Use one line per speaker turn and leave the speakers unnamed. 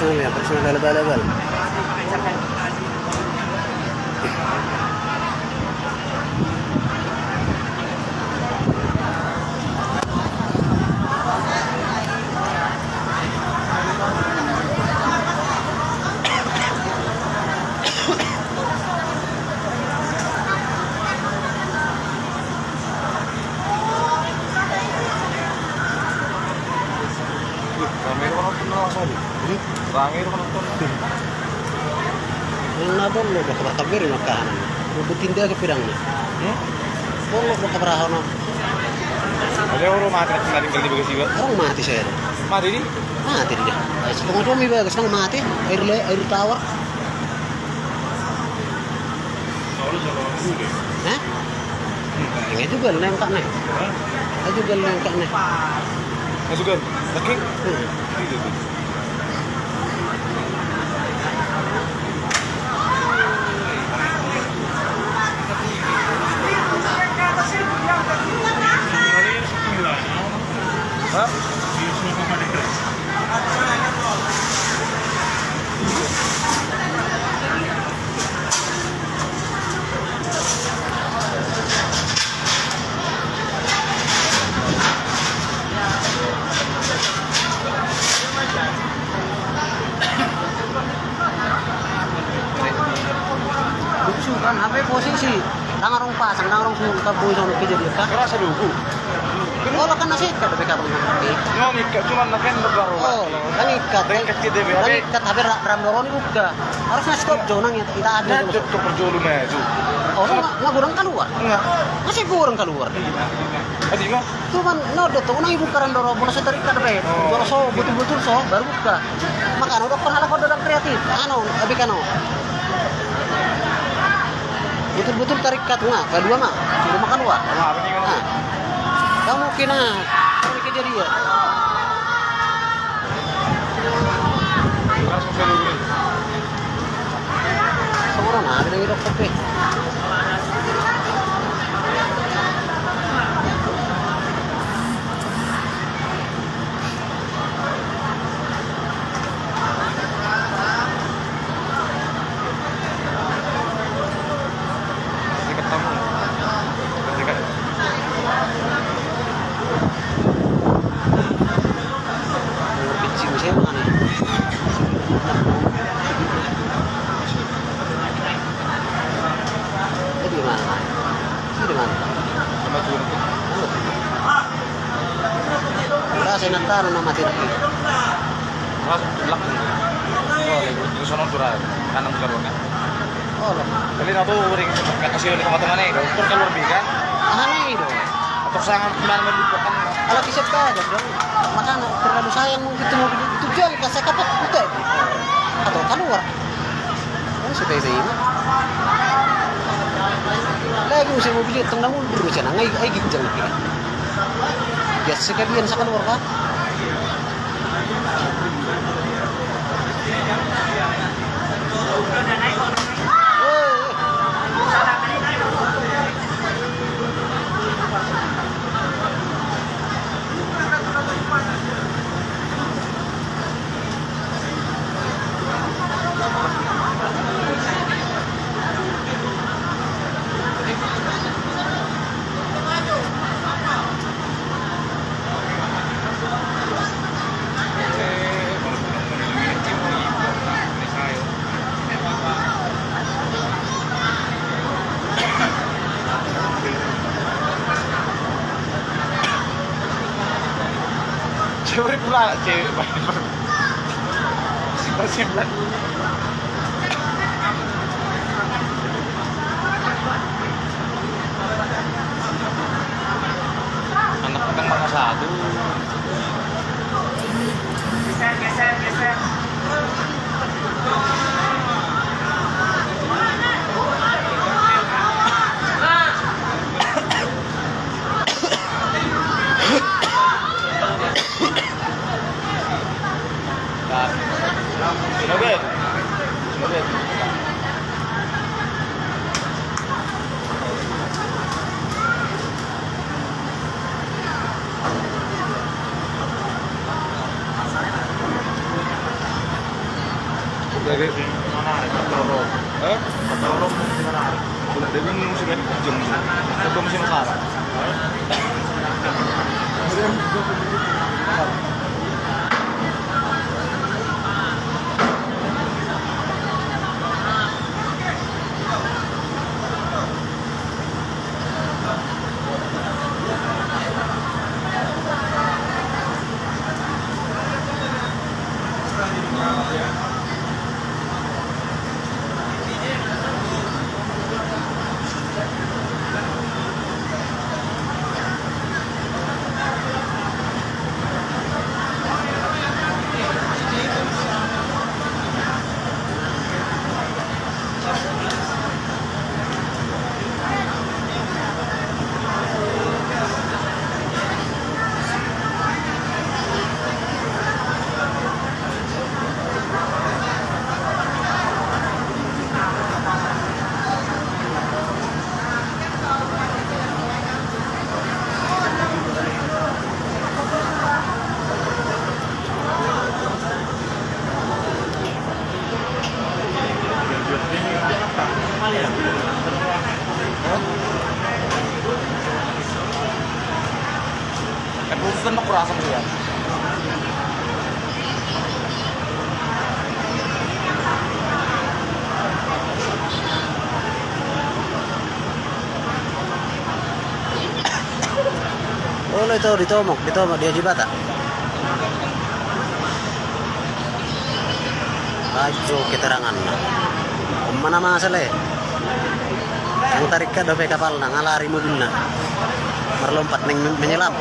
personal level.
Rangir penonton.
Nabon lo bakal kabir makanan. Rubutin dia ke pirangnya. Boleh bakal berahono.
Ada orang mati nanti tinggal di bagasi juga.
Orang mati saya.
Mati di?
Mati dia. Setengah dua minggu bagus nang mati. Air tawar. Hah? Ini juga lengkap nih. Ini juga lengkap nih.
Masukkan. Lagi? Itu. Hah?
Kan apa posisi? Nangarong pasang, nangarong suka boy sono kejadian kan?
Kerasa dulu.
Kalau kan nasi ikat tapi kapan nanti?
Nyom ikat cuma naken baru.
Oh, kan ikat.
Kan kecil deh.
Kan ikat tapi ram dorong ini buka. Harusnya stop jonang ya, tidak ada.
Nah, jatuh perjolu maju.
Oh, nggak goreng keluar.
Enggak.
Masih goreng keluar.
Adi mah.
Cuman nodot tuh, nang ibu karan dorong, bola saya tarik kadang deh. Kalau so betul-betul so baru buka. Makanya udah pernah kau dorong kreatif. Abi kano. Betul-betul tarik kat nggak, kedua mah suruh makan luar.
Apa nih kan?
Nah, kamu kena ini kejadian.
Langsung ke dulu.
Semua nah ada hidup kopi. Saya nanti nama mati lagi.
Ras belak. Oh, itu sono durah. Kanan keluar kan.
Oh,
Kali nato ring kasih oleh teman-teman nih. Dokter keluar bi kan.
aneh itu.
Atau sangat kemarin mendibukan.
Kalau kisah aja dong. Makanya terlalu sayang mungkin itu mobil itu jual kasih kapat udah. Atau keluar. Kan sudah itu ini. Lagi musim mobil itu tengah mundur sana ngai ginjal lagi. Ya sekalian saya keluar kan.
Cewek pula cewek simpel. Anak kita mana satu? Geser. Oke. dari mana? Patrolom. Patrolom di mana? Udah dari musim ini jam sebelum musim sekarang. Khususnya mau kurasa ya.
Oh, itu ditomok dia jibata. Baju keterangan. Mana masalah? Yang tarik ke dope kapal na ngalari mobilnya. Merlompat menyelam.